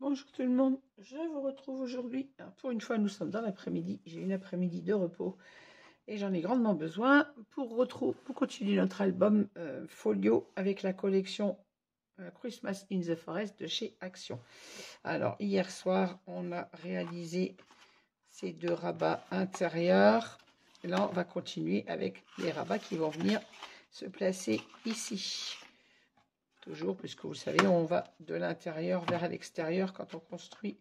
Bonjour tout le monde, je vous retrouve aujourd'hui. Pour une fois, nous sommes dans l'après-midi. J'ai une après-midi de repos et j'en ai grandement besoin pour continuer notre album folio avec la collection Christmas in the Forest de chez Action. Alors, hier soir, on a réalisé ces deux rabats intérieurs. Et là, on va continuer avec les rabats qui vont venir se placer ici. Toujours, puisque vous savez, on va de l'intérieur vers l'extérieur quand on construit.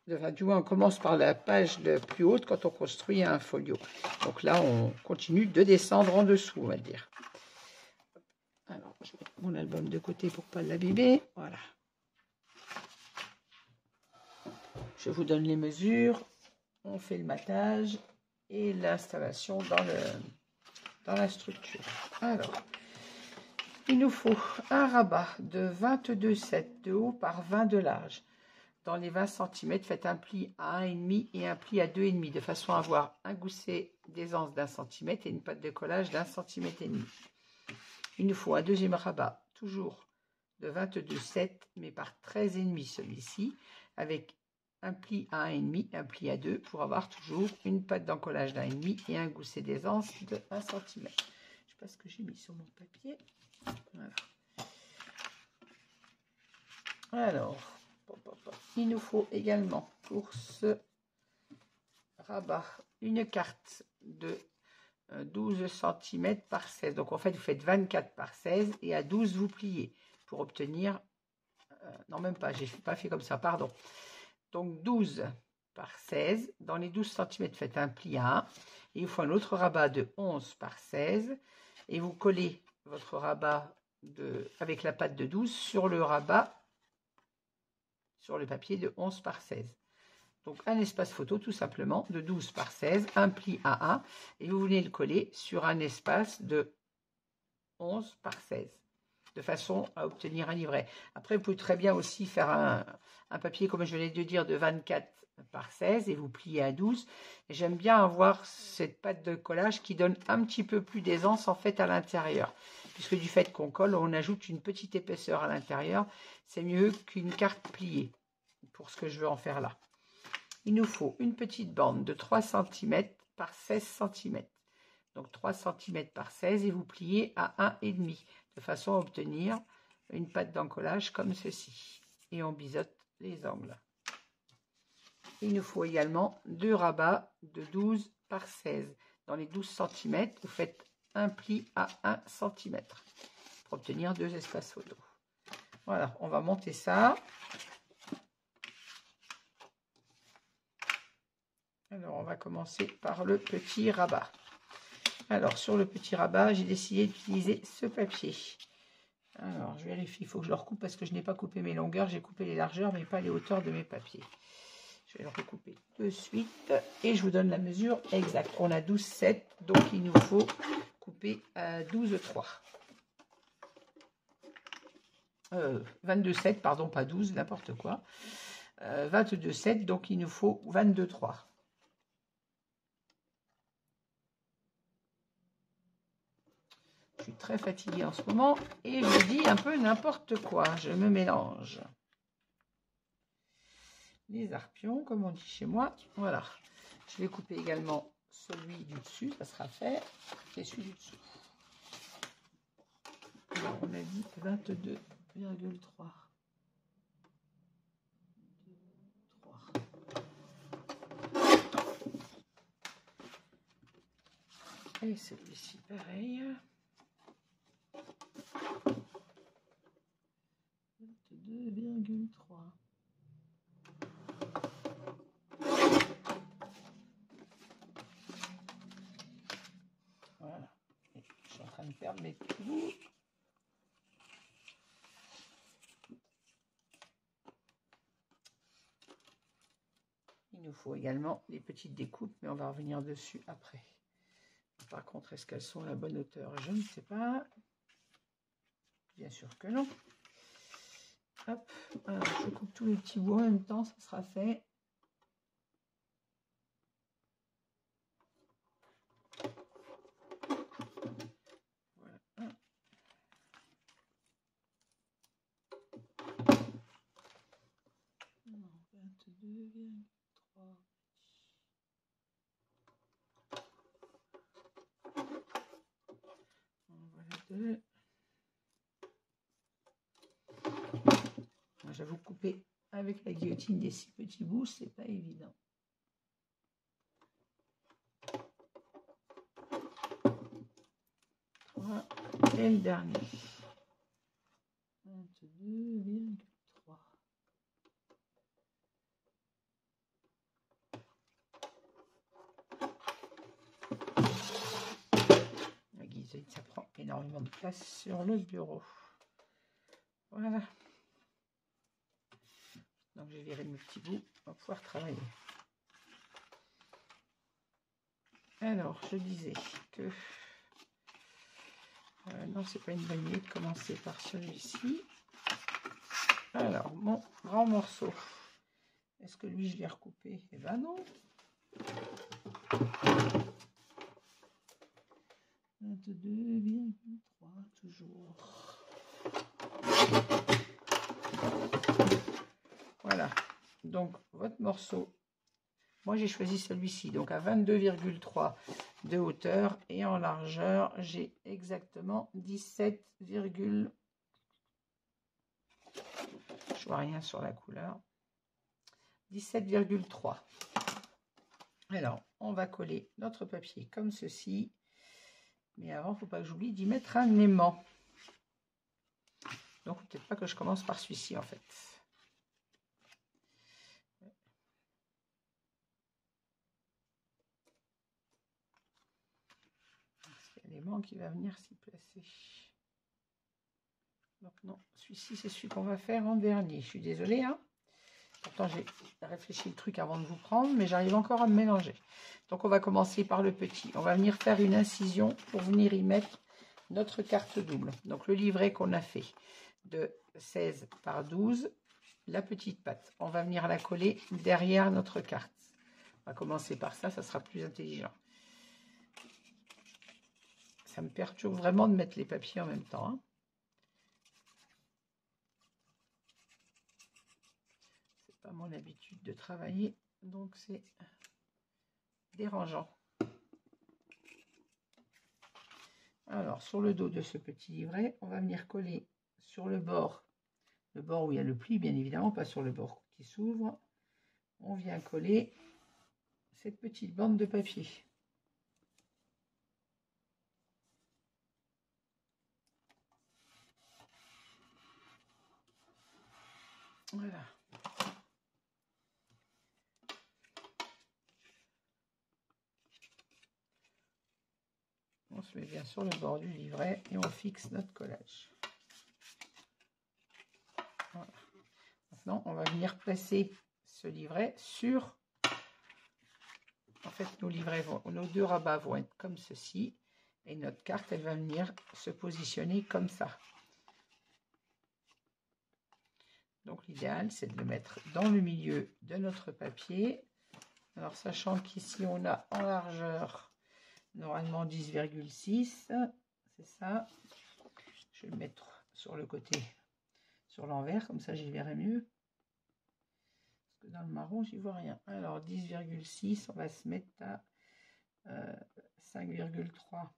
Du moins, on commence par la page la plus haute quand on construit un folio. Donc là, on continue de descendre en dessous, on va dire. Alors, je mets mon album de côté pour ne pas l'abîmer. Voilà. Je vous donne les mesures. On fait le matage et l'installation dans la structure. Alors, il nous faut un rabat de 22,7 de haut par 20 de large. Dans les 20 cm, faites un pli à 1,5 et un pli à 2,5 de façon à avoir un gousset d'aisance d'1 cm et une patte de collage d'1,5 cm. Il nous faut un deuxième rabat, toujours de 22,7 mais par 13,5 celui-ci, avec un pli à 1,5, un pli à 2 pour avoir toujours une patte d'encollage d'1,5 et un gousset d'aisance de 1 cm. Je ne sais pas ce que j'ai mis sur mon papier. Voilà. Alors, il nous faut également pour ce rabat une carte de 12 cm par 16. Donc en fait, vous faites 24 par 16 et à 12, vous pliez pour obtenir... non, même pas, j'ai pas fait comme ça, pardon. Donc 12 par 16. Dans les 12 cm, faites un pli à 1. Et il faut un autre rabat de 11 par 16. Et vous collez votre rabat avec la patte de 12 sur le rabat, sur le papier de 11 par 16. Donc un espace photo tout simplement de 12 par 16, un pli à 1 et vous venez le coller sur un espace de 11 par 16 de façon à obtenir un livret. Après vous pouvez très bien aussi faire un papier comme je venais de dire de 24 par 16 et vous pliez à 12. J'aime bien avoir cette patte de collage qui donne un petit peu plus d'aisance en fait à l'intérieur, puisque du fait qu'on colle on ajoute une petite épaisseur à l'intérieur. C'est mieux qu'une carte pliée pour ce que je veux en faire là. Il nous faut une petite bande de 3 cm par 16 cm. Donc 3 cm par 16 et vous pliez à 1,5 de façon à obtenir une patte d'encollage comme ceci. Et on biseaute les angles. Il nous faut également deux rabats de 12 par 16. Dans les 12 cm, vous faites un pli à 1 cm pour obtenir deux espaces photo. Voilà, on va monter ça. Alors, on va commencer par le petit rabat. Alors, sur le petit rabat, j'ai décidé d'utiliser ce papier. Alors, je vérifie, il faut que je le recoupe parce que je n'ai pas coupé mes longueurs. J'ai coupé les largeurs, mais pas les hauteurs de mes papiers. Je vais le recouper de suite et je vous donne la mesure exacte. On a 12,7, donc il nous faut couper à 12,3. 22,7, pardon, pas 12, n'importe quoi. 22,7, donc il nous faut 22,3. Je suis très fatiguée en ce moment et je dis un peu n'importe quoi. Je me mélange. Les arpions, comme on dit chez moi. Voilà. Je vais couper également celui du dessus, ça sera fait. Et celui du dessous. Alors, on a dit 22,3. Et celui-ci, pareil. 22,3. Voilà. Et je suis en train de perdre mes clous. Il nous faut également les petites découpes, mais on va revenir dessus après. Par contre, est-ce qu'elles sont à la bonne hauteur? Je ne sais pas. Bien sûr que non. Hop, alors je coupe tous les petits bouts en même temps, ça sera fait. Voilà. peu. J'avoue, couper avec la guillotine des 6 petits bouts, c'est pas évident. Et le dernier. 22,3. La guillotine, ça prend énormément de place sur le bureau. Voilà. Donc j'ai viré mes petits bouts, on va pouvoir travailler. Alors, je disais que... non, c'est pas une bonne idée de commencer par celui-ci. Alors, mon grand morceau. Est-ce que lui, je l'ai recoupé? Eh ben non. 22,3, toujours. Voilà. Donc, votre morceau. Moi, j'ai choisi celui-ci. Donc, à 22,3 de hauteur. Et en largeur, j'ai exactement 17, je vois rien sur la couleur. 17,3. Alors, on va coller notre papier comme ceci. Mais avant, il ne faut pas que j'oublie d'y mettre un aimant. Donc, peut-être pas que je commence par celui-ci, en fait. C'est l'aimant qui va venir s'y placer. Donc, non, celui-ci, c'est celui qu'on va faire en dernier. Je suis désolée, hein. Pourtant, j'ai réfléchi le truc avant de vous prendre, mais j'arrive encore à me mélanger. Donc, on va commencer par le petit. On va venir faire une incision pour venir y mettre notre carte double. Donc, le livret qu'on a fait de 16 par 12, la petite patte. On va venir la coller derrière notre carte. On va commencer par ça, ça sera plus intelligent. Ça me perturbe vraiment de mettre les papiers en même temps, hein. Pas mon habitude de travailler, donc c'est dérangeant. Alors, sur le dos de ce petit livret, on va venir coller sur le bord où il y a le pli, bien évidemment, pas sur le bord qui s'ouvre. On vient coller cette petite bande de papier. Voilà. On se met bien sur le bord du livret et on fixe notre collage. Voilà. Maintenant, on va venir placer ce livret sur... En fait, nos deux rabats vont être comme ceci. Et notre carte, elle va venir se positionner comme ça. Donc, l'idéal, c'est de le mettre dans le milieu de notre papier. Alors, sachant qu'ici, on a en largeur... Normalement 10,6, c'est ça. Je vais le mettre sur le côté, sur l'envers, comme ça j'y verrai mieux. Parce que dans le marron, j'y vois rien. Alors 10,6, on va se mettre à 5,3.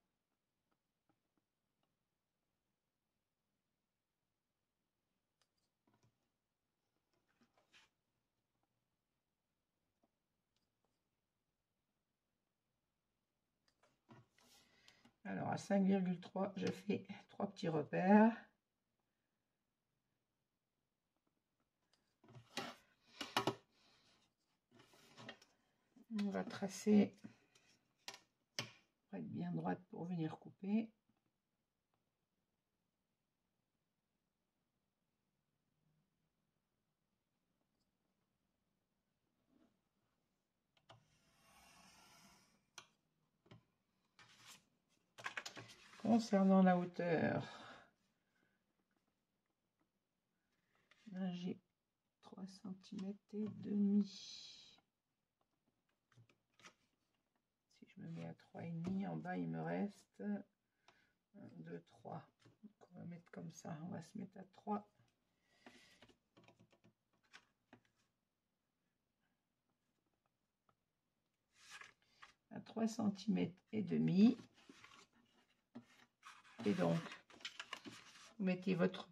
Alors à 5,3, je fais 3 petits repères. On va tracer pour être bien droite pour venir couper. Concernant la hauteur, là j'ai 3 cm et demi. Si je me mets à 3,5, en bas il me reste 1, 2, 3. Donc on va mettre comme ça, on va se mettre à 3. À 3 cm et demi. Et donc mettez votre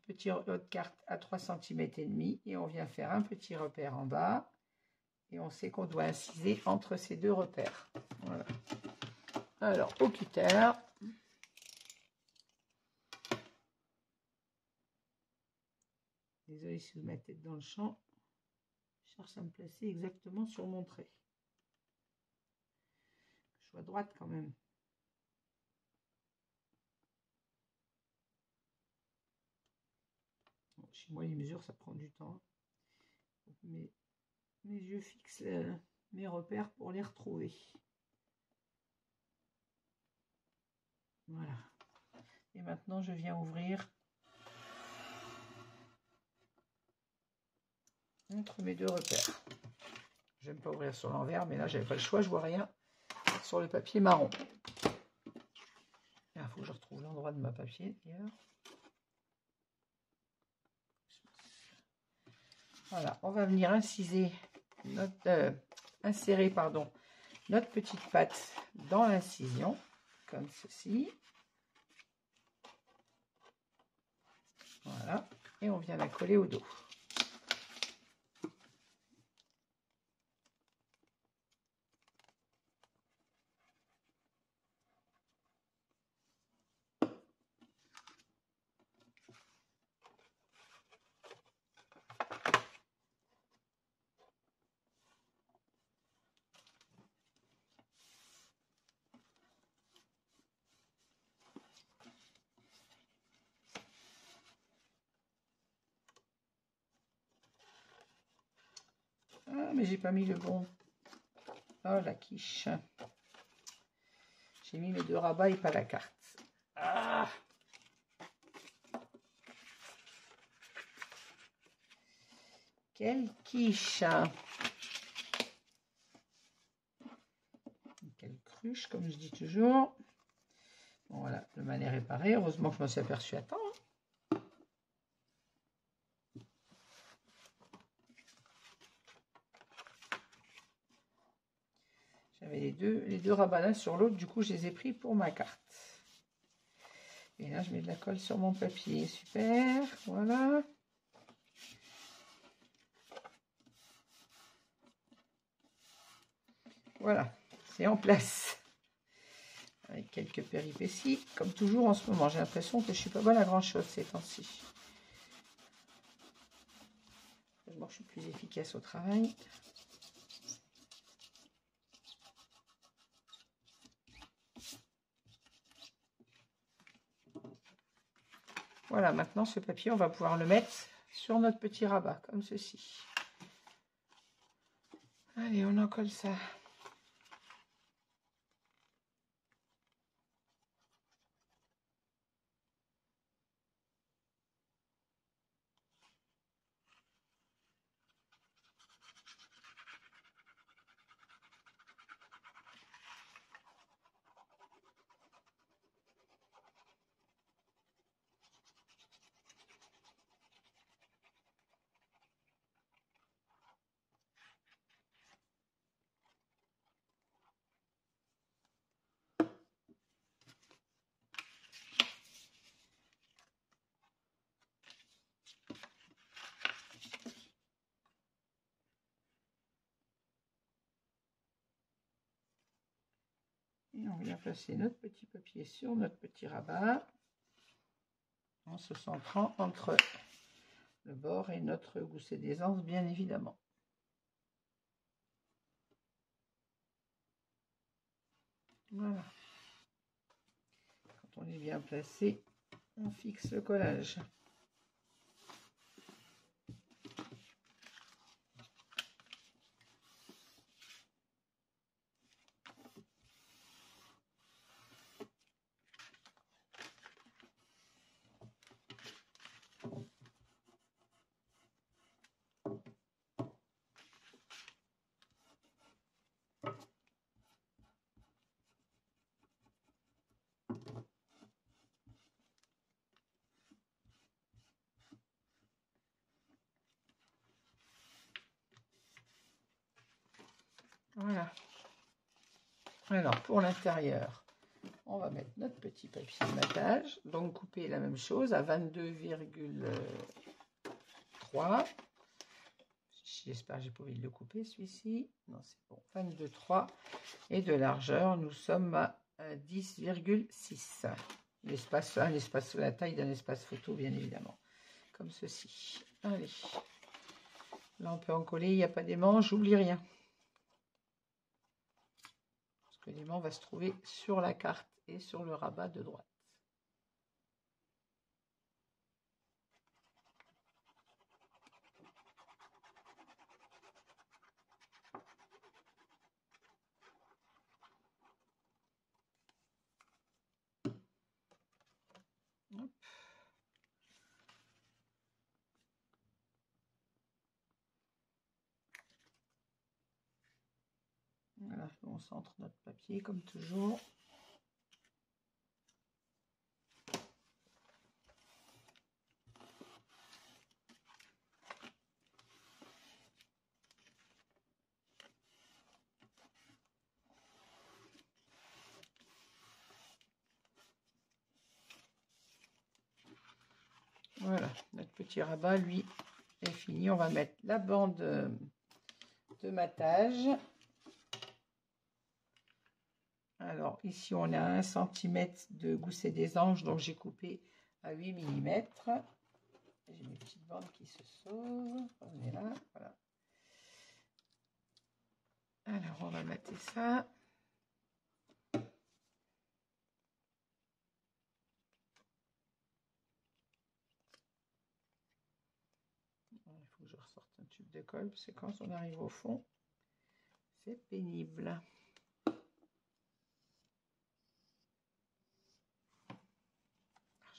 carte à 3 cm et demi et on vient faire un petit repère en bas. Et on sait qu'on doit inciser entre ces deux repères. Voilà. Alors, au cutter. Désolée si vous mettez tête dans le champ. Je cherche à me placer exactement sur mon trait. Je sois droite quand même. Bon, chez moi, les mesures, ça prend du temps. Mes yeux fixent mes repères pour les retrouver. Voilà. Et maintenant, je viens ouvrir entre mes deux repères. J'aime pas ouvrir sur l'envers, mais là, j'avais pas le choix, je vois rien sur le papier marron. Il faut que je retrouve l'endroit de ma papier d'ailleurs. Voilà, on va venir insérer notre petite patte dans l'incision, comme ceci. Voilà, et on vient la coller au dos. Ah, mais j'ai pas mis le bon. Oh, la quiche. J'ai mis mes deux rabats et pas la carte. Ah! Quelle quiche! Quelle cruche, comme je dis toujours. Bon, voilà, le mal est réparé. Heureusement que je m'en suis aperçu à temps. J'avais les deux rabats l'un sur l'autre, du coup je les ai pris pour ma carte. Et là je mets de la colle sur mon papier, super, voilà. Voilà, c'est en place. Avec quelques péripéties, comme toujours en ce moment. J'ai l'impression que je suis pas bonne à grand chose ces temps-ci. Moi je suis plus efficace au travail. Voilà, maintenant ce papier, on va pouvoir le mettre sur notre petit rabat, comme ceci. Allez, on en colle ça. Et on vient placer notre petit papier sur notre petit rabat en se centrant entre le bord et notre gousset d'aisance, bien évidemment. Voilà. Quand on est bien placé, on fixe le collage. Voilà. Alors, pour l'intérieur, on va mettre notre petit papier de matage. Donc couper la même chose à 22,3. J'espère que j'ai pas oublié de le couper celui-ci. Non, c'est bon. 22,3. Et de largeur, nous sommes à 10,6. L'espace, la taille d'un espace photo, bien évidemment. Comme ceci. Allez. Là, on peut en coller. Il n'y a pas d'aimant. J'oublie rien. Parce que l'aimant va se trouver sur la carte et sur le rabat de droite. Hop. Voilà, on centre notre papier comme toujours. Voilà, notre petit rabat, lui, est fini. On va mettre la bande de matage. Alors, ici, on a 1 cm de gousset des anges, donc j'ai coupé à 8 mm. J'ai mes petites bandes qui se sauvent. On est là, voilà. Alors, on va mater ça. Il faut que je ressorte un tube de colle, parce que quand on arrive au fond, c'est pénible.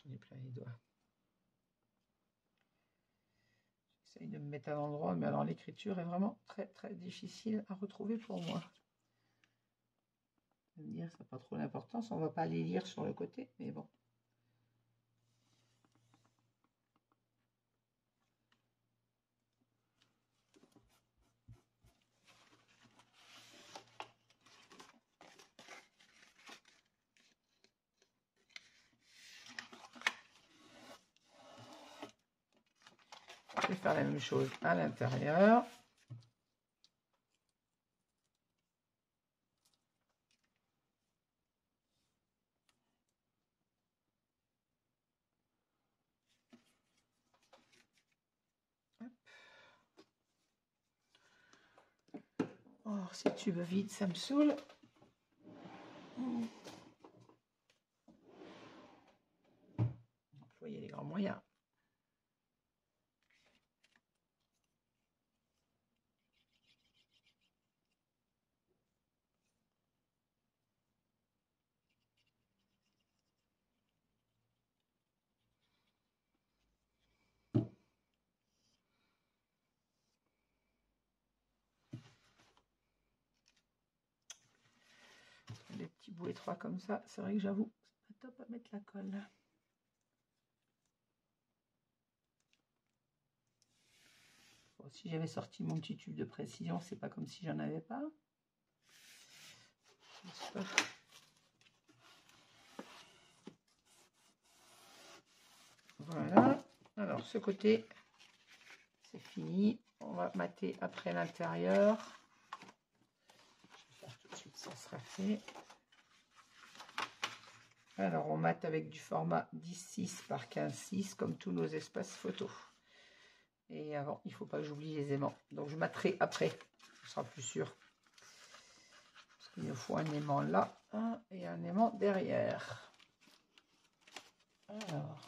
J'en ai plein les doigts. J'essaye de me mettre à l'endroit, mais alors l'écriture est vraiment très très difficile à retrouver pour moi. Vous allez me dire, ça n'a pas trop d'importance, on ne va pas les lire sur le côté, mais bon. Je vais faire la même chose à l'intérieur. Oh, ces tubes vides, ça me saoule. Employer les grands moyens. Les petits bouts étroits comme ça, c'est vrai que j'avoue, c'est pas top à mettre la colle. Bon, si j'avais sorti mon petit tube de précision, c'est pas comme si j'en avais pas. Voilà. Alors ce côté, c'est fini. On va mater après l'intérieur. Je vais faire tout de suite, ça sera fait. Alors on mate avec du format 10,6 par 15,6 comme tous nos espaces photos. Et avant, il ne faut pas que j'oublie les aimants. Donc je materai après, ce sera plus sûr. Parce qu'il nous faut un aimant là et un aimant derrière. Alors,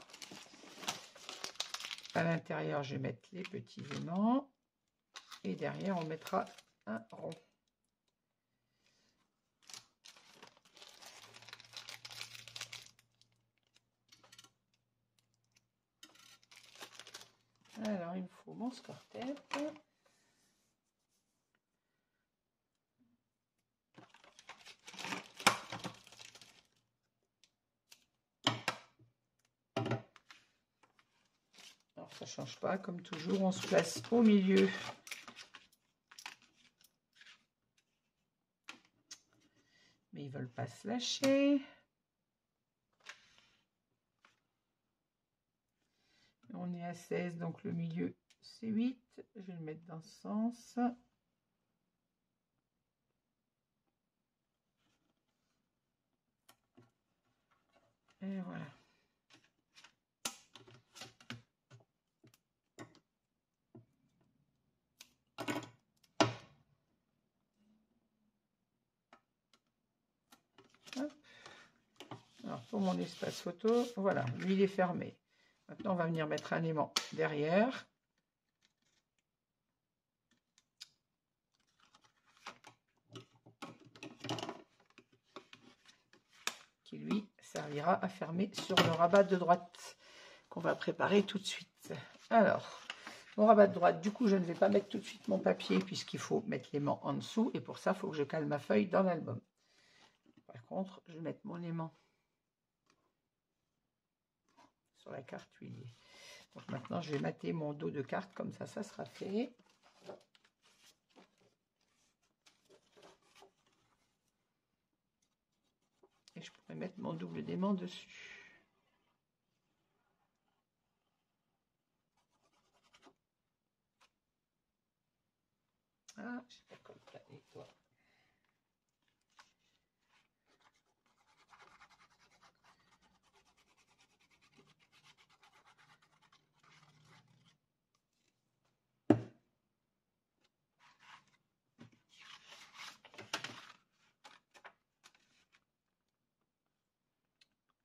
à l'intérieur, je vais mettre les petits aimants. Et derrière, on mettra un rond. Alors, il me faut mon score-tête. Alors, ça ne change pas. Comme toujours, on se place au milieu. Mais ils ne veulent pas se lâcher. on est à 16, donc le milieu c'est 8. Je vais le mettre dans ce sens. Et voilà. Hop. Alors pour mon espace photo, voilà, lui il est fermé. Maintenant on va venir mettre un aimant derrière. Qui lui servira à fermer sur le rabat de droite qu'on va préparer tout de suite. Alors, mon rabat de droite, du coup je ne vais pas mettre tout de suite mon papier puisqu'il faut mettre l'aimant en dessous et pour ça il faut que je cale ma feuille dans l'album. Par contre, je vais mettre mon aimant sur la carte huilée. Donc maintenant je vais mater mon dos de carte, comme ça sera fait. Et je pourrais mettre mon double d'aimant dessus. Ah, je sais pas comment planer toi.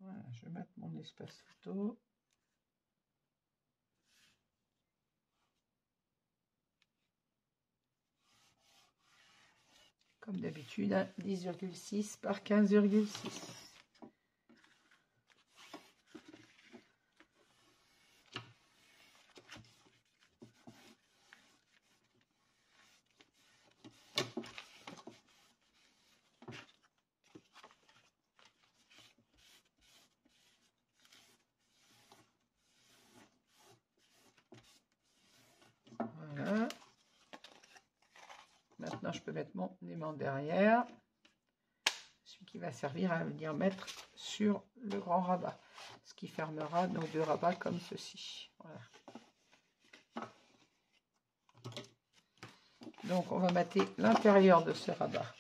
Voilà, je vais mettre mon espace photo. Comme d'habitude, 10,6 par 15,6. Voilà. Maintenant, je peux mettre mon aimant derrière. Celui qui va servir à venir mettre sur le grand rabat. Ce qui fermera nos deux rabats comme ceci. Voilà. Donc, on va mater l'intérieur de ce rabat.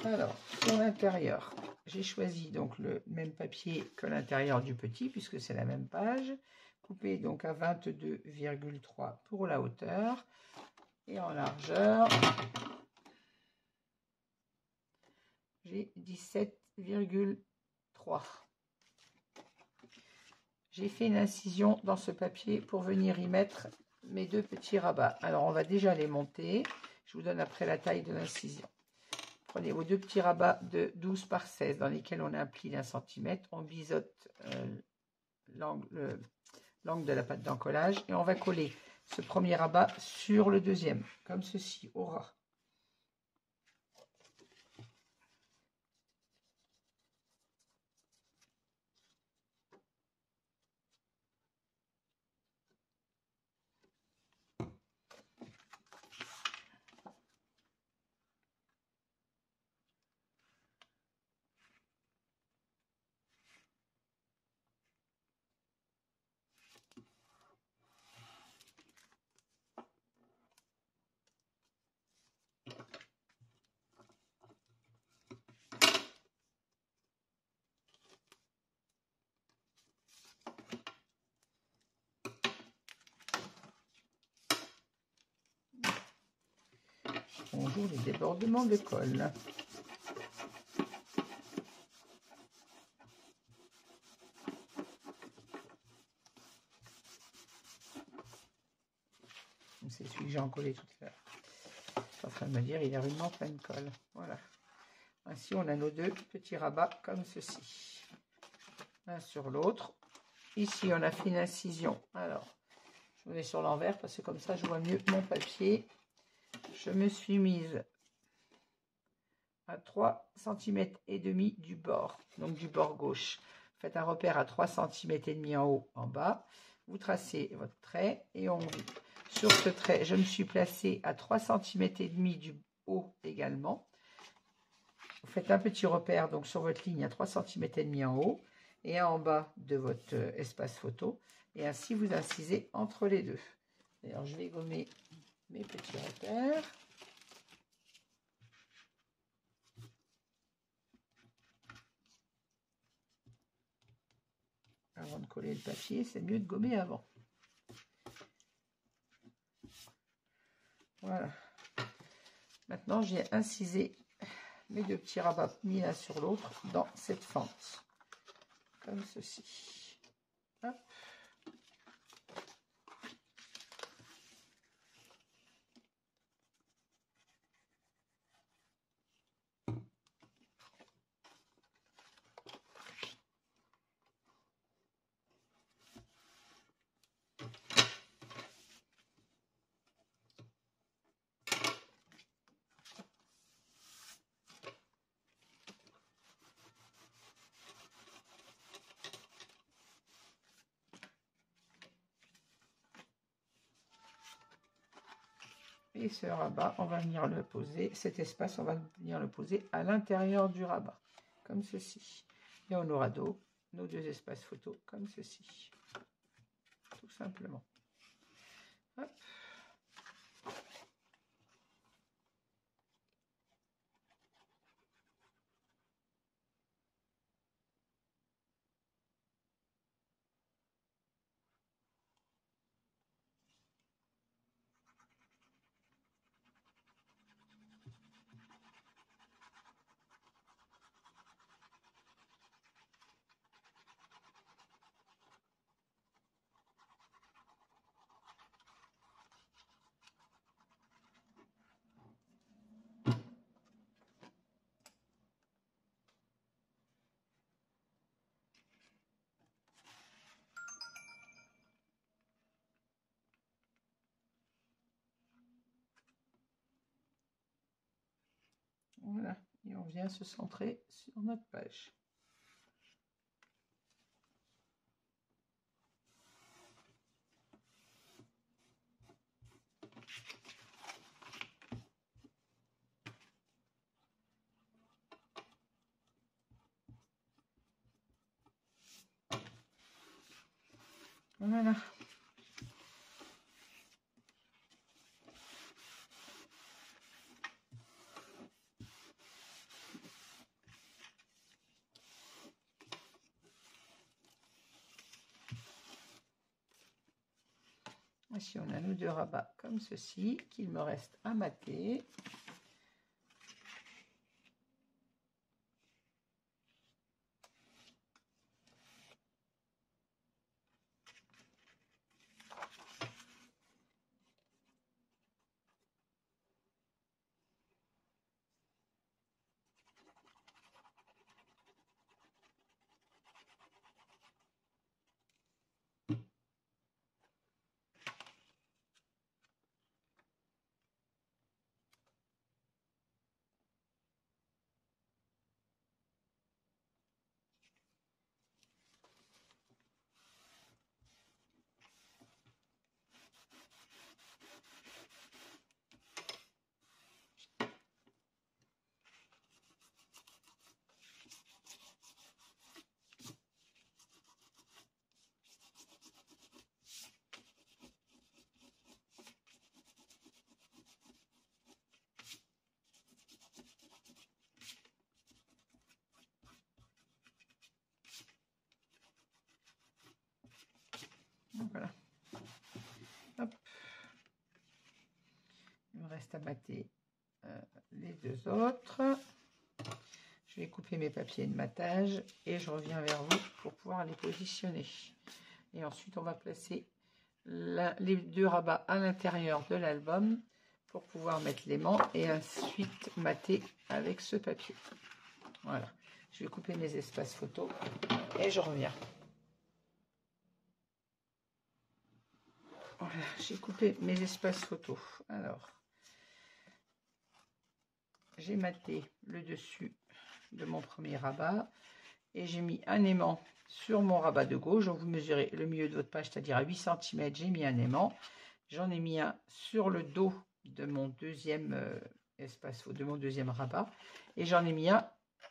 Alors, sur l'intérieur, j'ai choisi donc le même papier que l'intérieur du petit, puisque c'est la même page. Coupé donc à 22,3 pour la hauteur. Et en largeur, j'ai 17,3. J'ai fait une incision dans ce papier pour venir y mettre mes deux petits rabats. Alors, on va déjà les monter. Je vous donne après la taille de l'incision. Prenez vos deux petits rabats de 12 par 16 dans lesquels on a un pli d'1 centimètre. On biseaute l'angle de la pâte d'encollage et on va coller ce premier rabat sur le deuxième, comme ceci, au ras. Bonjour les débordements de colle. C'est celui que j'ai encollé tout à l'heure. Je suis en train de me dire, il est rudement plein de colle. Voilà. Ainsi, on a nos deux petits rabats comme ceci. L'un sur l'autre. Ici, on a fait une incision. Alors, je me mets sur l'envers parce que comme ça, je vois mieux mon papier. Je me suis mise à 3 cm et demi du bord, donc du bord gauche. Faites un repère à 3 cm et demi en haut, en bas. Vous tracez votre trait et on sur ce trait, je me suis placée à 3 cm et demi du haut également. Vous faites un petit repère donc sur votre ligne à 3 cm et demi en haut et un en bas de votre espace photo. Et ainsi, vous incisez entre les deux. Alors, je vais gommer mes petits repères. Avant de coller le papier, c'est mieux de gommer avant. Voilà. Maintenant, j'ai incisé mes deux petits rabats mis l'un sur l'autre dans cette fente. Comme ceci. Hop. Et ce rabat, on va venir le poser, cet espace, on va venir le poser à l'intérieur du rabat, comme ceci. Et on aura nos deux espaces photos, comme ceci. Tout simplement. Hop. Voilà, et on vient se centrer sur notre page. Voilà. Ici, on a nos deux rabats comme ceci, qu'il me reste à mater. Voilà. Hop. Il me reste à mater les deux autres. Je vais couper mes papiers de matage et je reviens vers vous pour pouvoir les positionner. Et ensuite, on va placer les deux rabats à l'intérieur de l'album pour pouvoir mettre l'aimant et ensuite mater avec ce papier. Voilà. Je vais couper mes espaces photos et je reviens. Voilà, j'ai coupé mes espaces photos. Alors, j'ai maté le dessus de mon premier rabat et j'ai mis un aimant sur mon rabat de gauche. Donc vous mesurez le milieu de votre page, c'est-à-dire à 8 cm, j'ai mis un aimant. J'en ai mis un sur le dos de mon deuxième de mon deuxième rabat et j'en ai mis un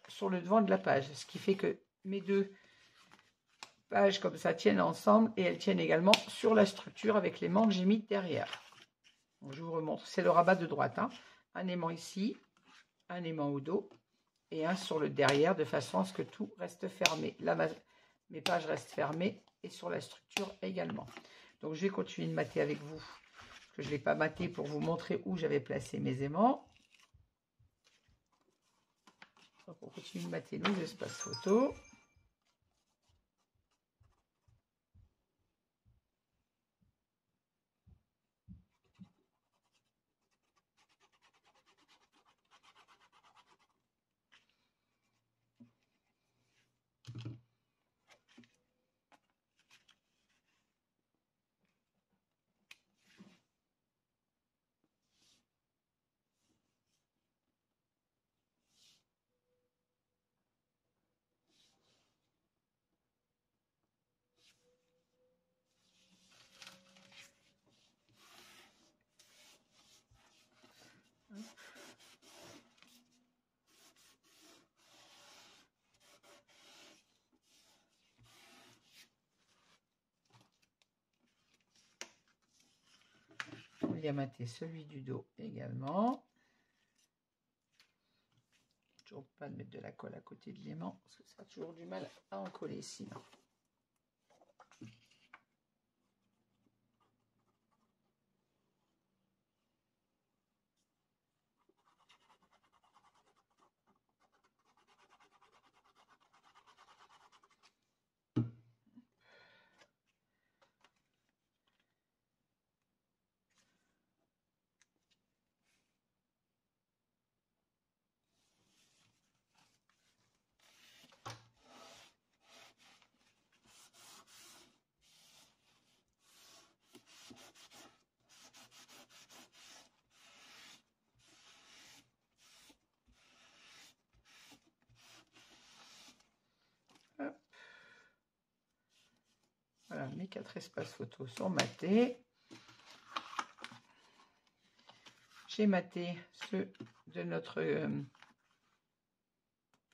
sur le devant de la page, ce qui fait que mes deux pages comme ça tiennent ensemble et elles tiennent également sur la structure avec l'aimant que j'ai mis derrière. Donc, je vous remontre, c'est le rabat de droite, hein. Un aimant ici, un aimant au dos et un sur le derrière de façon à ce que tout reste fermé. Là, mes pages restent fermées et sur la structure également. Donc, je vais continuer de mater avec vous, parce que je ne l'ai pas maté pour vous montrer où j'avais placé mes aimants. Donc, on continue de mater nos espaces photos. On va mater celui du dos également. Toujours pas de mettre de la colle à côté de l'aimant, parce que ça a toujours du mal à en coller sinon. Hop. Voilà, mes 4 espaces photos sont matés. J'ai maté ceux de notre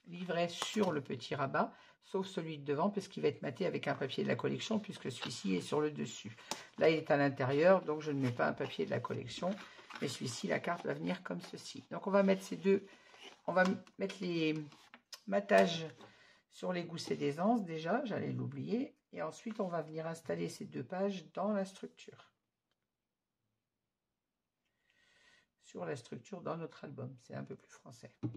livret sur le petit rabat, sauf celui de devant, parce qu'il va être maté avec un papier de la collection, puisque celui-ci est sur le dessus. Là, il est à l'intérieur, donc je ne mets pas un papier de la collection, mais celui-ci, la carte va venir comme ceci. Donc, on va mettre ces deux, on va mettre les matages sur les goussets d'aisance, déjà, j'allais l'oublier, et ensuite, on va venir installer ces 2 pages dans la structure. Sur la structure dans notre album, c'est un peu plus français. On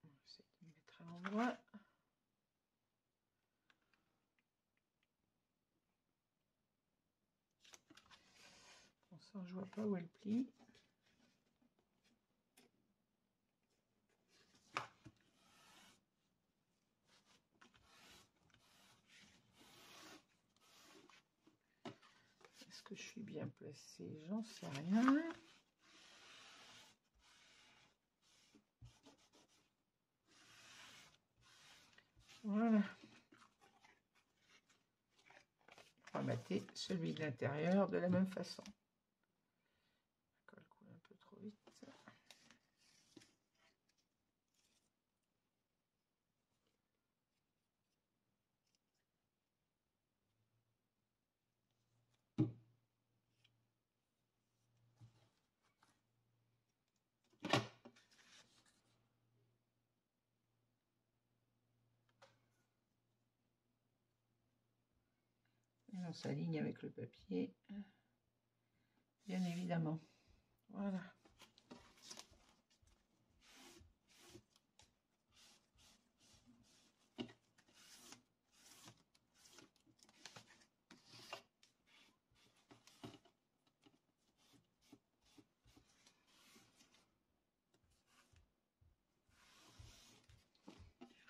va essayer de mettre à l'endroit. Bon, ça, je vois pas où elle plie. Est-ce que je suis bien placée? J'en sais rien. Voilà. On va mater celui de l'intérieur de la même façon. La colle coule un peu trop vite. Et on s'aligne avec le papier, bien évidemment. Voilà.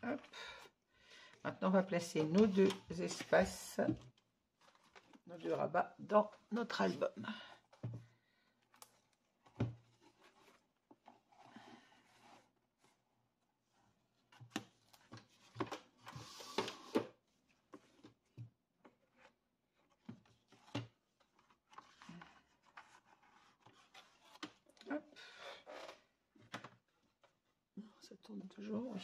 Hop. Maintenant, on va placer nos 2 espaces, nos 2 rabats dans notre album. Hop. ça tourne toujours, oui.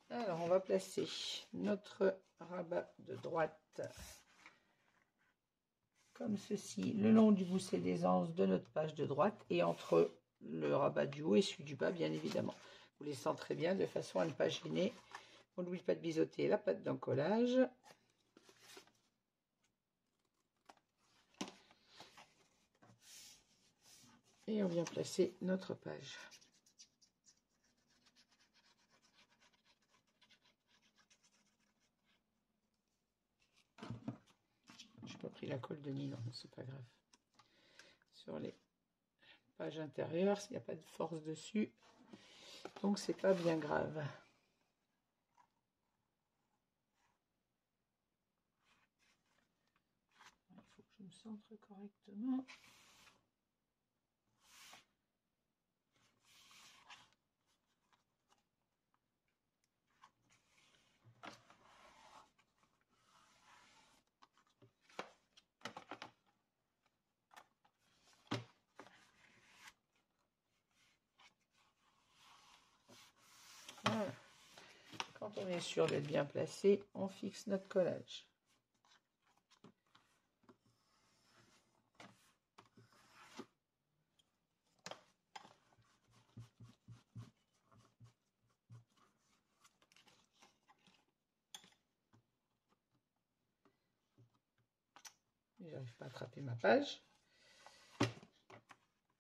Alors, on va placer notre rabat de droite comme ceci, le long du gousset des anses de notre page de droite et entre le rabat du haut et celui du bas, bien évidemment. Vous les centrez bien de façon à ne pas gêner. On n'oublie pas de biseauter la patte d'encollage. Et on vient placer notre page. Je n'ai pas pris la colle de nylon, c'est pas grave. Sur les pages intérieures, il n'y a pas de force dessus, donc c'est pas bien grave. Il faut que je me centre correctement. Voilà. Quand on est sûr d'être bien placé, on fixe notre collage. J'arrive pas à attraper ma page.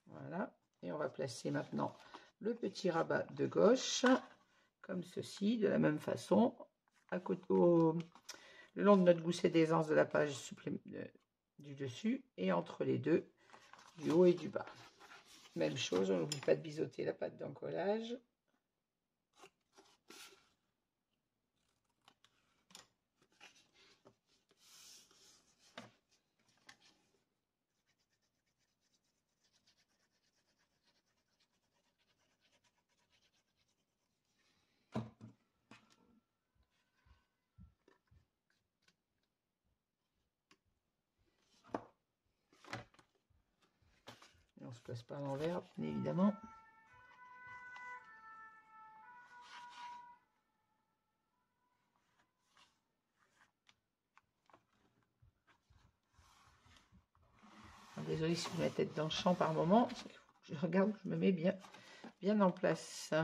Voilà. Et on va placer maintenant le petit rabat de gauche, comme ceci, de la même façon, à côté, le long de notre gousset d'aisance de la page du dessus, et entre les deux, du haut et du bas. Même chose, on n'oublie pas de biseauter la patte d'encollage. Et on se place pas à l'envers, bien évidemment. Désolée si vous mettez tête dans le champ par moment. Je regarde, je me mets bien en place.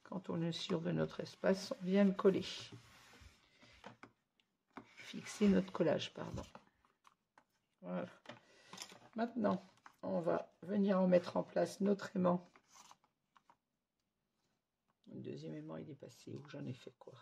Quand on est sûr de notre espace, on vient le coller. Fixer notre collage, pardon. Voilà. Maintenant, on va venir en mettre en place notre aimant. Le deuxième aimant, il est passé où? J'en ai fait quoi?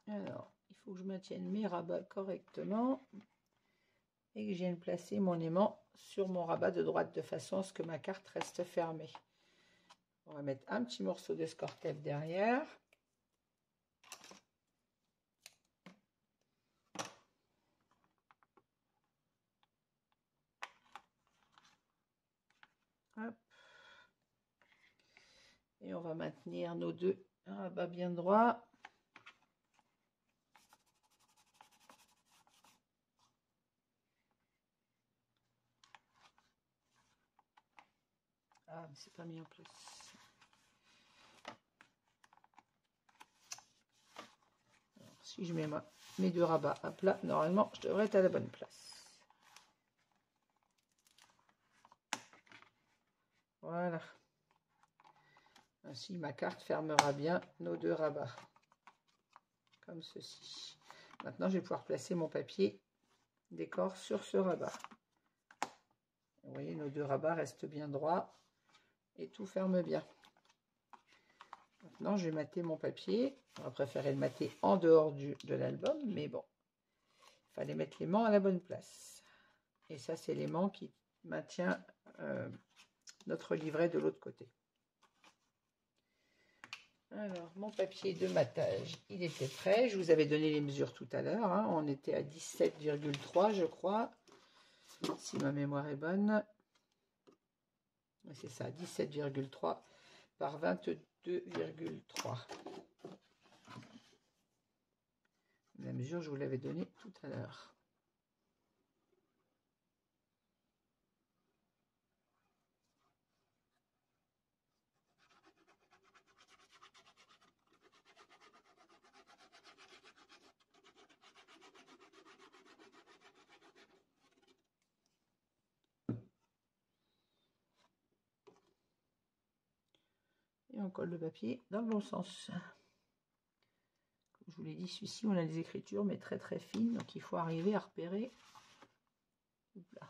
Alors, il faut que je maintienne mes rabats correctement et que je vienne placer mon aimant sur mon rabat de droite de façon à ce que ma carte reste fermée. On va mettre un petit morceau d'escortève derrière. Hop. Et on va maintenir nos deux rabats bien droits. Ah, mais c'est pas mis en place. Alors, si je mets mes deux rabats à plat, normalement, je devrais être à la bonne place. Voilà. Ainsi, ma carte fermera bien nos deux rabats. Comme ceci. Maintenant, je vais pouvoir placer mon papier décor sur ce rabat. Vous voyez, nos deux rabats restent bien droits et tout ferme bien. Maintenant, je vais mater mon papier. On va préférer le mater en dehors de l'album, mais bon, il fallait mettre l'aimant à la bonne place. Et ça, c'est l'aimant qui maintient notre livret de l'autre côté. Alors, mon papier de matage, il était prêt. Je vous avais donné les mesures tout à l'heure. Hein. On était à 17,3, je crois, si ma mémoire est bonne. C'est ça, 17,3 par 22,3. La mesure, je vous l'avais donnée tout à l'heure. Et on colle le papier dans le bon sens. Comme je vous l'ai dit, celui-ci, on a des écritures, mais très très fines, donc il faut arriver à repérer. Là.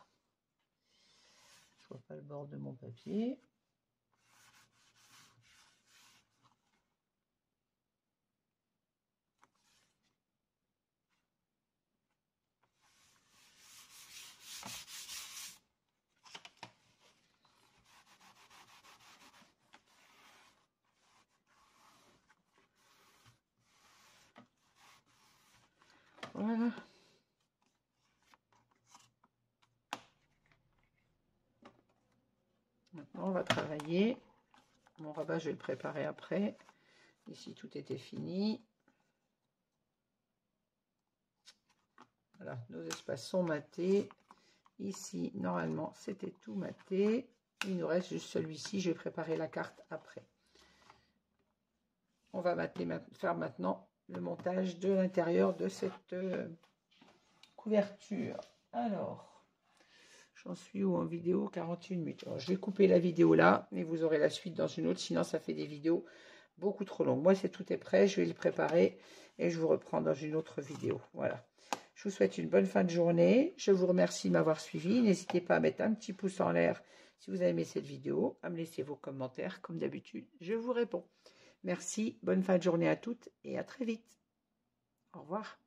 Je vois pas le bord de mon papier. Voilà. Maintenant, on va travailler. Mon rabat, je vais le préparer après. Ici, tout était fini. Voilà, nos espaces sont matés. Ici, normalement, c'était tout maté. Il nous reste juste celui-ci. Je vais préparer la carte après. On va faire maintenant le montage de l'intérieur de cette couverture. Alors, j'en suis où en vidéo? 41 minutes. Alors, je vais couper la vidéo là, mais vous aurez la suite dans une autre. Sinon, ça fait des vidéos beaucoup trop longues. Moi, tout est prêt. Je vais le préparer et je vous reprends dans une autre vidéo. Voilà. Je vous souhaite une bonne fin de journée. Je vous remercie de m'avoir suivi. N'hésitez pas à mettre un petit pouce en l'air si vous avez aimé cette vidéo, à me laisser vos commentaires. Comme d'habitude, je vous réponds. Merci, bonne fin de journée à toutes et à très vite. Au revoir.